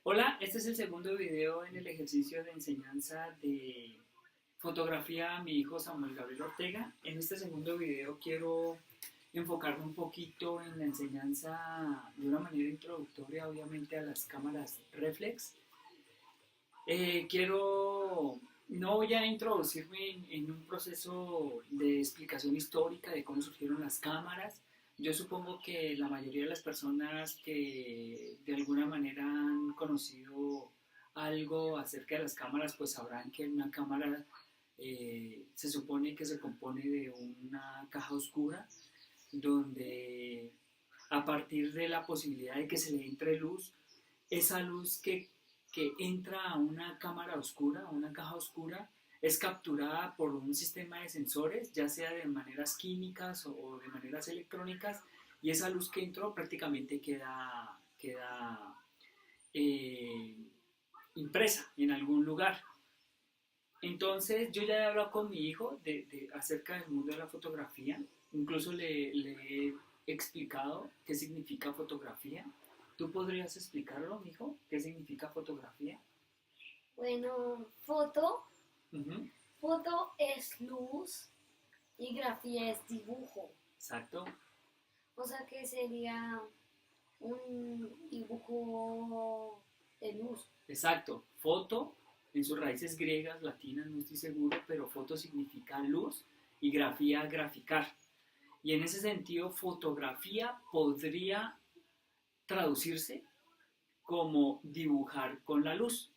Hola, este es el segundo video en el ejercicio de enseñanza de fotografía a mi hijo Samuel Gabriel Ortega. En este segundo video quiero enfocarme un poquito en la enseñanza de una manera introductoria, obviamente, a las cámaras reflex. No voy a introducirme en un proceso de explicación histórica de cómo surgieron las cámaras. Yo supongo que la mayoría de las personas que de alguna manera han conocido algo acerca de las cámaras, pues sabrán que una cámara se supone que se compone de una caja oscura donde a partir de la posibilidad de que se le entre luz, esa luz que entra a una cámara oscura, a una caja oscura, es capturada por un sistema de sensores, ya sea de maneras químicas o de maneras electrónicas, y esa luz que entró prácticamente queda eh, impresa en algún lugar. Entonces yo ya he hablado con mi hijo acerca del mundo de la fotografía, incluso le he explicado qué significa fotografía. ¿Tú podrías explicarlo, mijo? ¿Qué significa fotografía? Bueno, foto, Ujú. foto es luz y grafía es dibujo. Exacto, O sea que sería un dibujo de luz. exacto. Foto, en sus raíces griegas, latinas, no estoy seguro, pero foto significa luz y grafía, graficar. Y en ese sentido, fotografía podría traducirse como dibujar con la luz.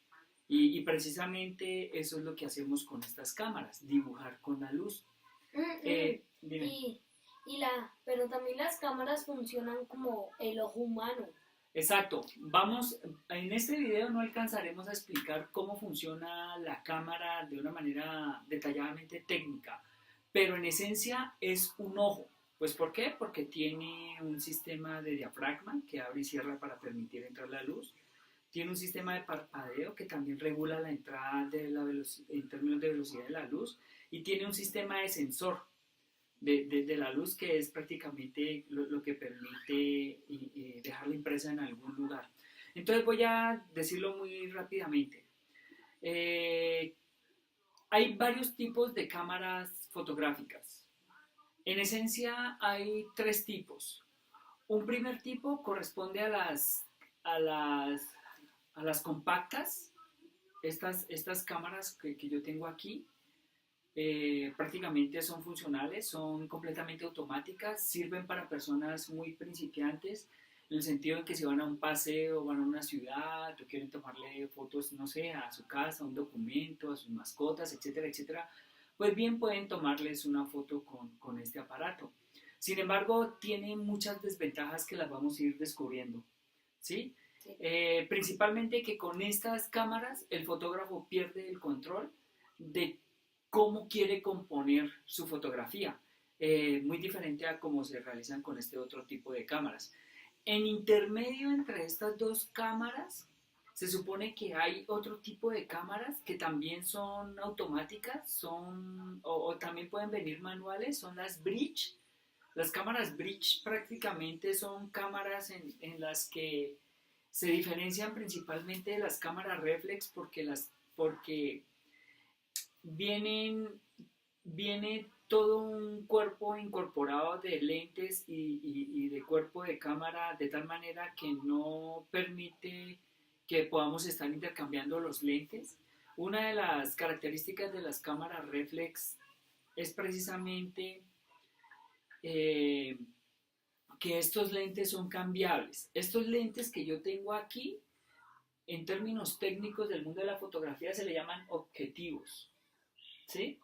Y precisamente eso es lo que hacemos con estas cámaras, dibujar con la luz. Mm, mm. Dime. Y, pero también las cámaras funcionan como el ojo humano. Exacto, en este video no alcanzaremos a explicar cómo funciona la cámara de una manera detalladamente técnica, pero en esencia es un ojo. Pues ¿por qué? Porque tiene un sistema de diafragma que abre y cierra para permitir entrar la luz. Tiene un sistema de parpadeo que también regula la entrada en términos de velocidad de la luz. Y tiene un sistema de sensor de la luz que es prácticamente lo que permite dejarla impresa en algún lugar. Entonces voy a decirlo muy rápidamente. Eh, Hay varios tipos de cámaras fotográficas. En esencia hay tres tipos. Un primer tipo corresponde a las, a las compactas, estas cámaras que yo tengo aquí, prácticamente son funcionales, son completamente automáticas, sirven para personas muy principiantes, en el sentido de que si van a un paseo, van a una ciudad, o quieren tomarle fotos, no sé, a su casa, a un documento, a sus mascotas, etcétera, etcétera, pues bien pueden tomarles una foto con este aparato. Sin embargo, tiene muchas desventajas que las vamos a ir descubriendo, ¿sí? Sí. Principalmente que con estas cámaras el fotógrafo pierde el control de cómo quiere componer su fotografía, muy diferente a cómo se realizan con este otro tipo de cámaras. En intermedio entre estas dos cámaras, se supone que hay otro tipo de cámaras que también son automáticas, o también pueden venir manuales, son las bridge. Las cámaras bridge prácticamente son cámaras en las que se diferencian principalmente de las cámaras reflex porque vienen, viene todo un cuerpo incorporado de lentes y de cuerpo de cámara de tal manera que no permite que podamos estar intercambiando los lentes. Una de las características de las cámaras reflex es precisamente eh, que estos lentes son cambiables. Estos lentes que yo tengo aquí, en términos técnicos del mundo de la fotografía, se le llaman objetivos, ¿sí?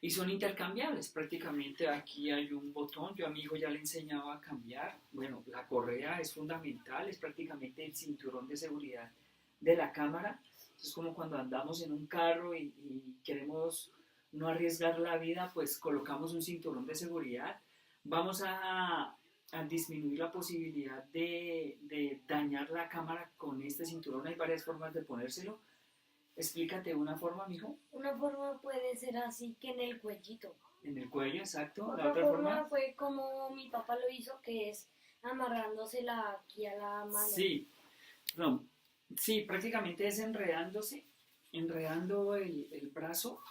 Y son intercambiables. Prácticamente aquí hay un botón, yo a mi hijo ya le enseñaba a cambiar. Bueno, la correa es fundamental, es prácticamente el cinturón de seguridad de la cámara. Es como cuando andamos en un carro y queremos no arriesgar la vida, pues colocamos un cinturón de seguridad. Vamos a disminuir la posibilidad de dañar la cámara con este cinturón. Hay varias formas de ponérselo. Explícate una forma, mijo. Una forma puede ser así que en el cuellito. En el cuello, exacto. La Otra otra forma forma, fue como mi papá lo hizo, que es amarrándosela aquí a la mano. sí. No. Sí, prácticamente es enredándose, enredando el brazo,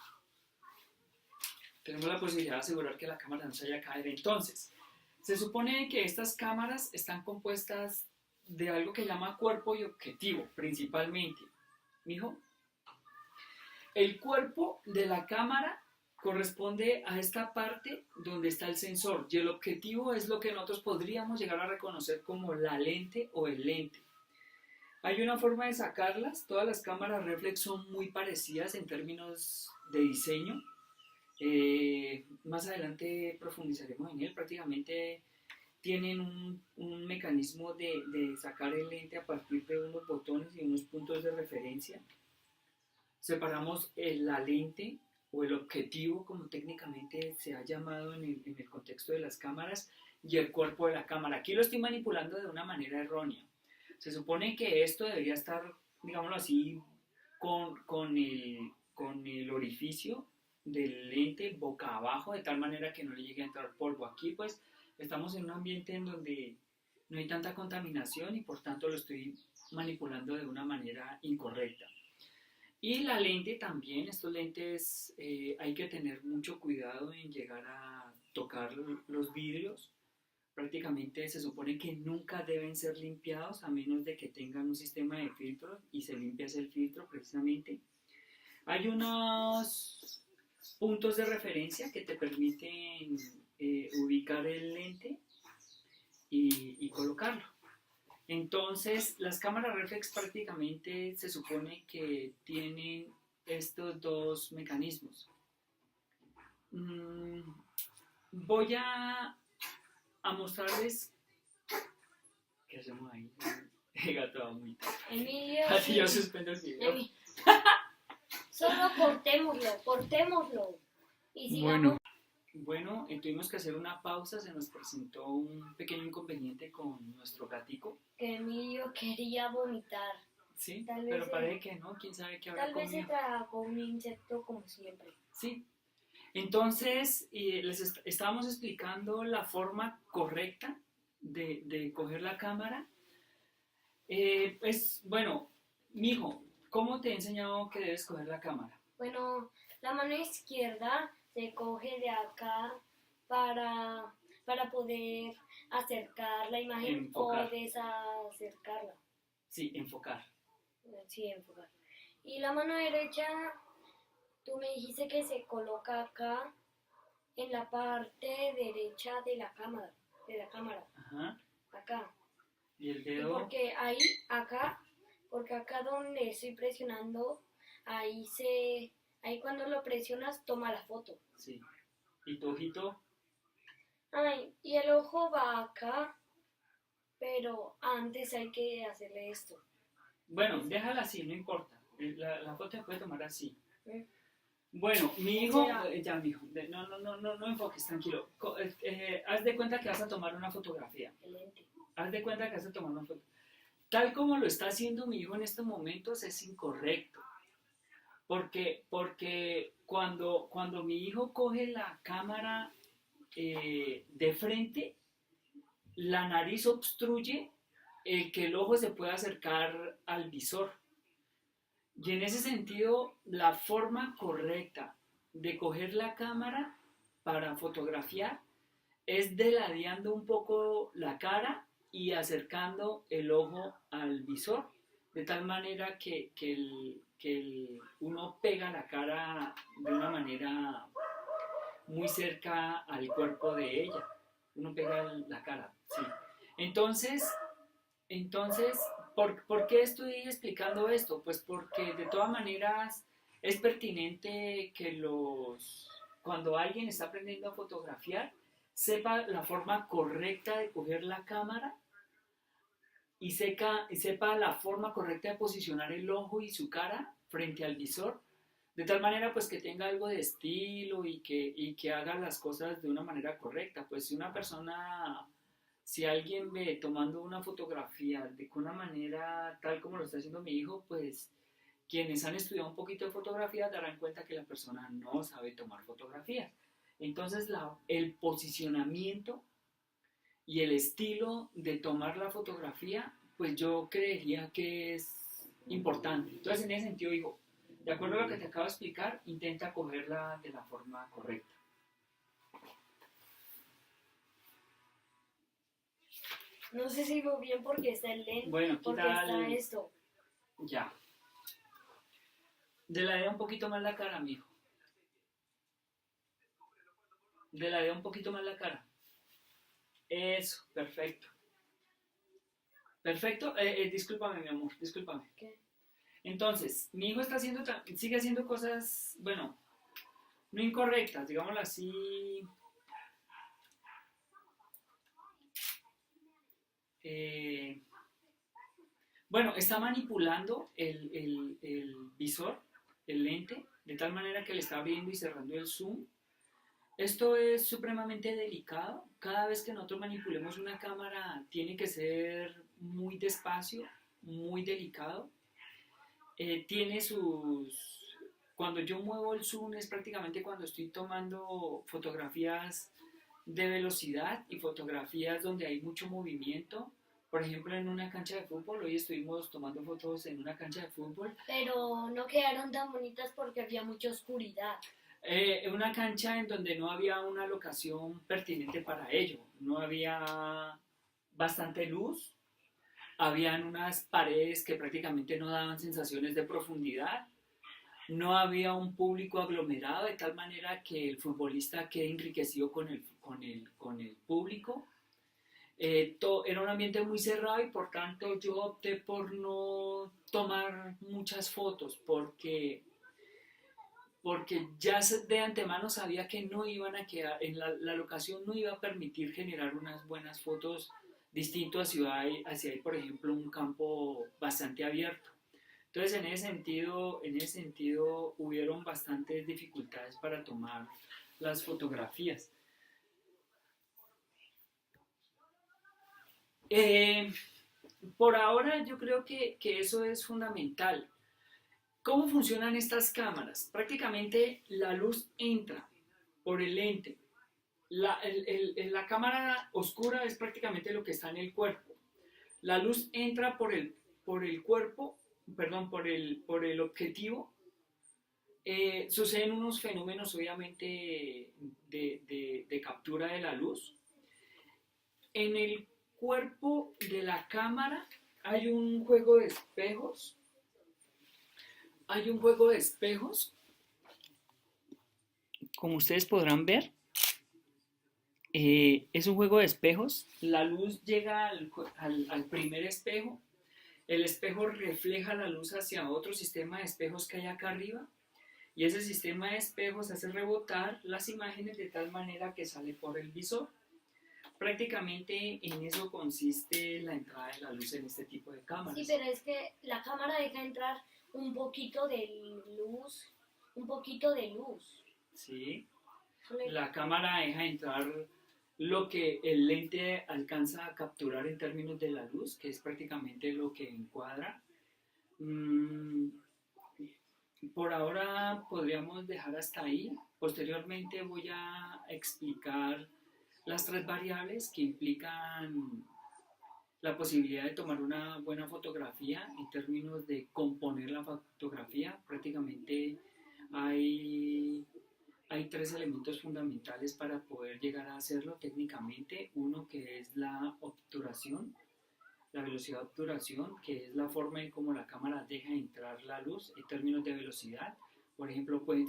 tenemos la posibilidad de asegurar que la cámara no se vaya a caer. Entonces, se supone que estas cámaras están compuestas de algo que llama cuerpo y objetivo, principalmente. Mijo, el cuerpo de la cámara corresponde a esta parte donde está el sensor y el objetivo es lo que nosotros podríamos llegar a reconocer como la lente o el lente. Hay una forma de sacarlas, todas las cámaras reflex son muy parecidas en términos de diseño. Más adelante profundizaremos en él. Prácticamente tienen un mecanismo de sacar el lente a partir de unos botones y unos puntos de referencia. Separamos la lente o el objetivo, como técnicamente se ha llamado en el contexto de las cámaras, y el cuerpo de la cámara. Aquí lo estoy manipulando de una manera errónea. Se supone que esto debería estar, digámoslo así, con el orificio del lente boca abajo, de tal manera que no le llegue a entrar polvo. Aquí pues estamos en un ambiente en donde no hay tanta contaminación y por tanto lo estoy manipulando de una manera incorrecta. Y la lente también, estos lentes hay que tener mucho cuidado en llegar a tocar los vidrios. Prácticamente se supone que nunca deben ser limpiados a menos de que tengan un sistema de filtro y se limpia ese filtro precisamente. Hay unos puntos de referencia que te permiten ubicar el lente y colocarlo. Entonces, las cámaras reflex prácticamente se supone que tienen estos dos mecanismos. Voy a mostrarles qué hacemos ahí. El gato va muy tarde. Emilio, Así yo suspendo el video. Solo cortémoslo. Y sigamos. Bueno, tuvimos que hacer una pausa, se nos presentó un pequeño inconveniente con nuestro gatico. Que Emilio quería vomitar. Sí, Tal pero vez parece que no, quién sabe qué habrá Tal vez se comido. tragó un insecto como siempre. Sí, entonces les estábamos explicando la forma correcta de coger la cámara. Pues bueno, mijo, ¿cómo te he enseñado que debes coger la cámara? Bueno, la mano izquierda se coge de acá para poder acercar la imagen Enfocar. o desacercarla. Sí, enfocar. Sí, enfocar. Y la mano derecha, tú me dijiste que se coloca acá en la parte derecha de la cámara. Ajá. Acá. Y el Y dedo. porque acá donde estoy presionando, ahí cuando lo presionas toma la foto. Sí. ¿Y tu ojito? Ay, y el ojo va acá, pero antes hay que hacerle esto. Bueno, déjala así, no importa. La foto se puede tomar así. ¿Mm? Bueno, mi hijo, ya mi hijo, no enfoques, tranquilo. Haz de cuenta que vas a tomar una fotografía. Excelente. Haz de cuenta que vas a tomar una foto. Tal como lo está haciendo mi hijo en estos momentos es incorrecto. Porque cuando mi hijo coge la cámara de frente, la nariz obstruye el que el ojo se pueda acercar al visor. Y en ese sentido, la forma correcta de coger la cámara para fotografiar es deladeando un poco la cara y acercando el ojo al visor, de tal manera que uno pega la cara de una manera muy cerca al cuerpo de ella. Uno pega la cara, sí. Entonces ¿por qué estoy explicando esto? Pues porque de todas maneras es pertinente que cuando alguien está aprendiendo a fotografiar, sepa la forma correcta de coger la cámara y sepa la forma correcta de posicionar el ojo y su cara frente al visor, de tal manera pues que tenga algo de estilo y que haga las cosas de una manera correcta. Pues si alguien ve tomando una fotografía de una manera tal como lo está haciendo mi hijo, pues quienes han estudiado un poquito de fotografía darán cuenta que la persona no sabe tomar fotografías. Entonces el posicionamiento y el estilo de tomar la fotografía, pues yo creería que es importante. Entonces, en ese sentido, digo, de acuerdo a lo que te acabo de explicar, intenta cogerla de la forma correcta. No sé si veo bien porque está el lente, Bueno, porque quita está esto. Ya. Deladea un poquito más la cara, mijo. Deladea un poquito más la cara. Eso, perfecto. Perfecto. Discúlpame, mi amor, discúlpame. ¿Qué? Entonces, mi hijo está haciendo, sigue haciendo cosas, bueno, no incorrectas, digámoslo así. Eh, bueno, está manipulando el visor, el lente, de tal manera que le está abriendo y cerrando el zoom. Esto es supremamente delicado. Cada vez que nosotros manipulemos una cámara tiene que ser muy despacio, muy delicado. Tiene sus... Cuando yo muevo el zoom es prácticamente cuando estoy tomando fotografías de velocidad y fotografías donde hay mucho movimiento. Por ejemplo, en una cancha de fútbol, hoy estuvimos tomando fotos en una cancha de fútbol. Pero no quedaron tan bonitas porque había mucha oscuridad. Una cancha en donde no había una locación pertinente para ello. No había bastante luz, habían unas paredes que prácticamente no daban sensaciones de profundidad, no había un público aglomerado de tal manera que el futbolista quede enriquecido con el público. Era un ambiente muy cerrado y por tanto yo opté por no tomar muchas fotos porque ya de antemano sabía que no iban a quedar, en la locación no iba a permitir generar unas buenas fotos distinto a hacia ahí, por ejemplo, un campo bastante abierto. Entonces, en ese sentido hubieron bastantes dificultades para tomar las fotografías. Eh, por ahora yo creo que eso es fundamental. ¿Cómo funcionan estas cámaras? Prácticamente la luz entra por el lente. La cámara oscura es prácticamente lo que está en el cuerpo. La luz entra por el cuerpo, perdón, por el objetivo. Suceden unos fenómenos obviamente de captura de la luz. En el cuerpo de la cámara hay un juego de espejos. Hay un juego de espejos, como ustedes podrán ver. Es un juego de espejos. La luz llega al primer espejo. El espejo refleja la luz hacia otro sistema de espejos que hay acá arriba. Y ese sistema de espejos hace rebotar las imágenes de tal manera que sale por el visor. Prácticamente en eso consiste la entrada de la luz en este tipo de cámaras. Sí, pero es que la cámara deja entrar un poquito de luz, un poquito de luz. Sí. La cámara deja entrar lo que el lente alcanza a capturar en términos de la luz, que es prácticamente lo que encuadra. Por ahora podríamos dejar hasta ahí. Posteriormente voy a explicar las tres variables que implican la posibilidad de tomar una buena fotografía en términos de componer la fotografía. Prácticamente hay tres elementos fundamentales para poder llegar a hacerlo técnicamente. Uno que es la obturación, la velocidad de obturación, que es la forma en cómo la cámara deja entrar la luz en términos de velocidad. Por ejemplo, puede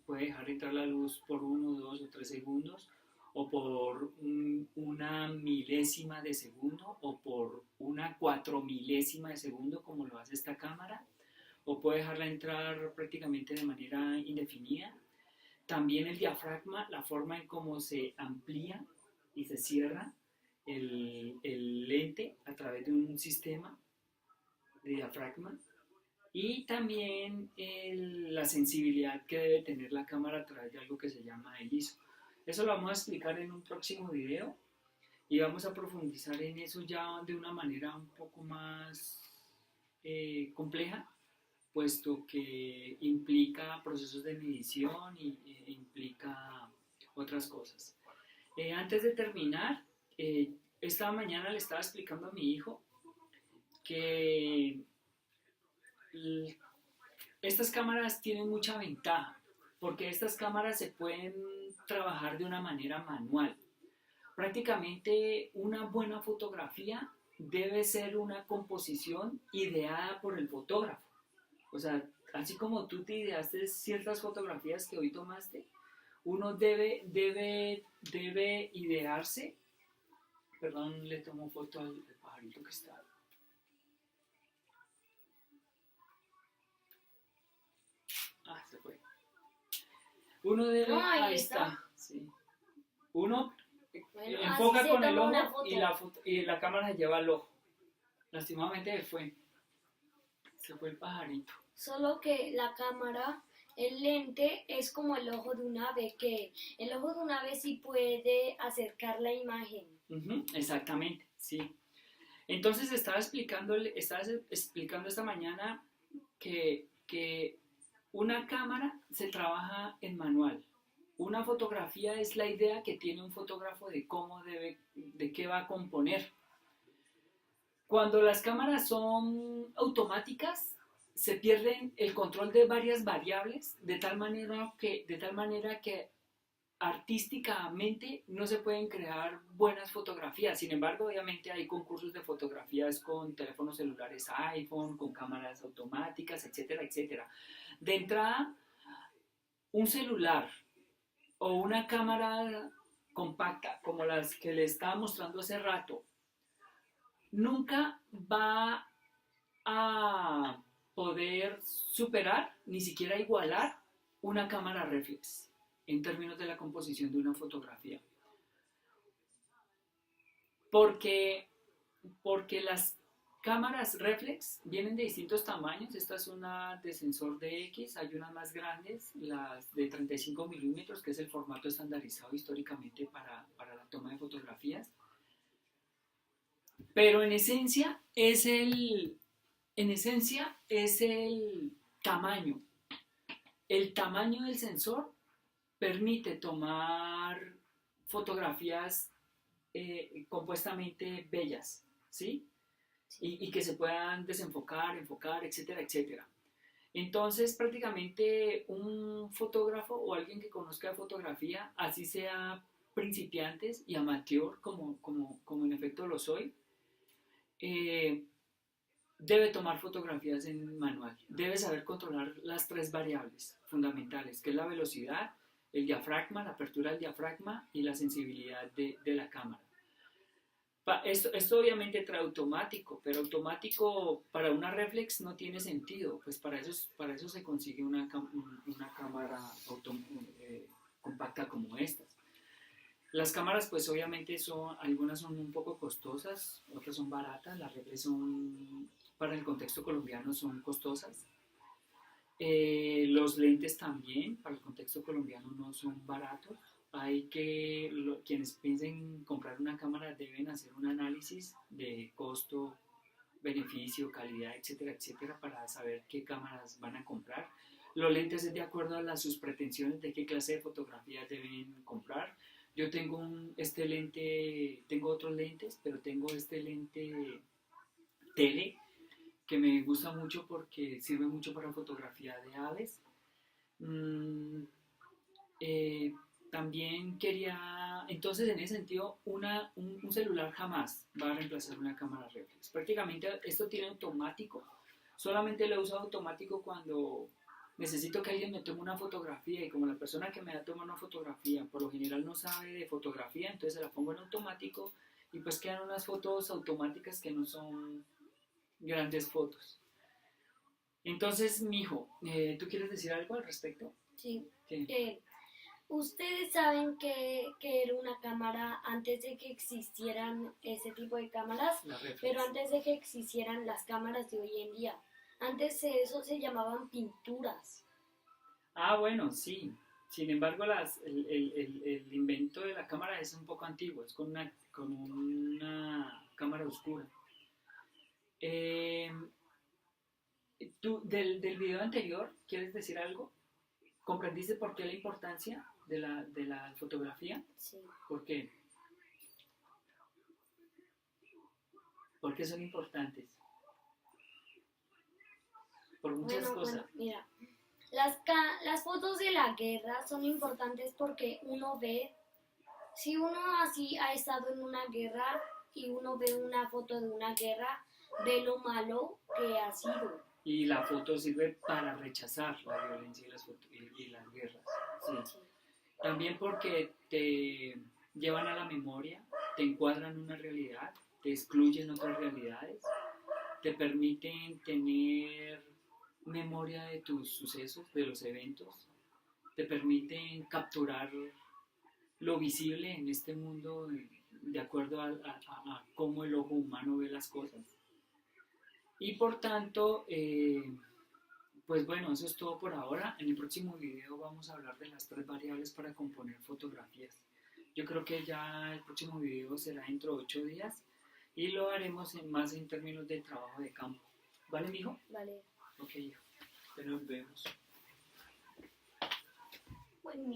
dejar entrar la luz por 1, 2 o 3 segundos, o por una milésima de segundo, o por una 4 milésima de segundo, como lo hace esta cámara, o puede dejarla entrar prácticamente de manera indefinida. También el diafragma, la forma en cómo se amplía y se cierra el lente a través de un sistema de diafragma. Y también la sensibilidad que debe tener la cámara a través de algo que se llama el ISO. Eso lo vamos a explicar en un próximo video y vamos a profundizar en eso ya de una manera un poco más compleja, puesto que implica procesos de medición e implica otras cosas. Antes de terminar, esta mañana le estaba explicando a mi hijo que estas cámaras tienen mucha ventaja, porque estas cámaras se pueden trabajar de una manera manual. Prácticamente una buena fotografía debe ser una composición ideada por el fotógrafo. O sea, así como tú te ideaste ciertas fotografías que hoy tomaste, uno debe idearse. Perdón, le tomo foto al pajarito que está. Ah, se fue. Uno debe. No, ahí Ahí está. está. Sí. Uno Bueno, enfoca así se con el toma una ojo foto. y la cámara se lleva al ojo. Lastimamente se fue el pajarito. Solo que la cámara, el lente es como el ojo de un ave, que el ojo de un ave sí puede acercar la imagen. Exactamente, sí. Entonces estaba explicando esta mañana que una cámara se trabaja en manual. Una fotografía es la idea que tiene un fotógrafo de qué va a componer. Cuando las cámaras son automáticas, se pierden el control de varias variables de tal manera que artísticamente no se pueden crear buenas fotografías. Sin embargo, obviamente hay concursos de fotografías con teléfonos celulares iPhone, con cámaras automáticas, etcétera, etcétera. De entrada, un celular o una cámara compacta como las que le estaba mostrando hace rato nunca va a poder superar, ni siquiera igualar, una cámara reflex en términos de la composición de una fotografía. Porque las cámaras reflex vienen de distintos tamaños. Esta es una de sensor de X, hay unas más grandes, las de 35 milímetros, que es el formato estandarizado históricamente para la toma de fotografías. Pero en esencia es el tamaño. El tamaño del sensor permite tomar fotografías compuestamente bellas, ¿sí? Y que se puedan desenfocar, enfocar, etcétera, etcétera. Entonces, prácticamente un fotógrafo o alguien que conozca de fotografía, así sea principiantes y amateur, como en efecto lo soy, eh, debe tomar fotografías en manual. Debe saber controlar las tres variables fundamentales, que es la velocidad, el diafragma, la apertura del diafragma y la sensibilidad de la cámara. Esto obviamente trae automático, pero automático para una reflex no tiene sentido, pues para eso se consigue una cámara compacta como estas. Las cámaras pues obviamente algunas son un poco costosas, otras son baratas, las reflex para el contexto colombiano son costosas. Los lentes también para el contexto colombiano no son baratos. Quienes piensen comprar una cámara deben hacer un análisis de costo, beneficio, calidad, etcétera, etcétera, para saber qué cámaras van a comprar. Los lentes es de acuerdo a sus pretensiones de qué clase de fotografías deben comprar. Yo tengo tengo otros lentes, pero tengo este lente tele que me gusta mucho porque sirve mucho para fotografía de aves. Mm, eh, También entonces en ese sentido, un celular jamás va a reemplazar una cámara reflex. Prácticamente esto tiene automático, solamente lo uso automático cuando necesito que alguien me tome una fotografía y como la persona que me da toma una fotografía por lo general no sabe de fotografía, entonces se la pongo en automático y pues quedan unas fotos automáticas que no son grandes fotos. Entonces, mijo, ¿tú quieres decir algo al respecto? Sí. Sí. Ustedes saben que era una cámara antes de que existieran ese tipo de cámaras, pero antes de que existieran las cámaras de hoy en día. Antes de eso se llamaban pinturas. Ah, bueno, sí. Sin embargo, el invento de la cámara es un poco antiguo, es con una cámara oscura. Eh, ¿Tú del video anterior quieres decir algo? ¿Comprendiste por qué la importancia de la fotografía? Sí. ¿Por qué? ¿Por qué son importantes? por muchas Bueno, cosas. mira, las fotos de la guerra son importantes porque uno ve, si uno así ha estado en una guerra y uno ve una foto de una guerra, ve lo malo que ha sido. Y la foto sirve para rechazar la violencia y las guerras. Sí. Sí. También porque te llevan a la memoria, te encuadran una realidad, te excluyen otras realidades, te permiten tener memoria de tus sucesos, de los eventos, te permiten capturar lo visible en este mundo de acuerdo a cómo el ojo humano ve las cosas. Y por tanto, pues bueno, eso es todo por ahora. En el próximo video vamos a hablar de las 3 variables para componer fotografías. Yo creo que ya el próximo video será dentro de 8 días y lo haremos más en términos de trabajo de campo. ¿Vale, mijo? Vale. Ok, hijo. Nos vemos. Bueno,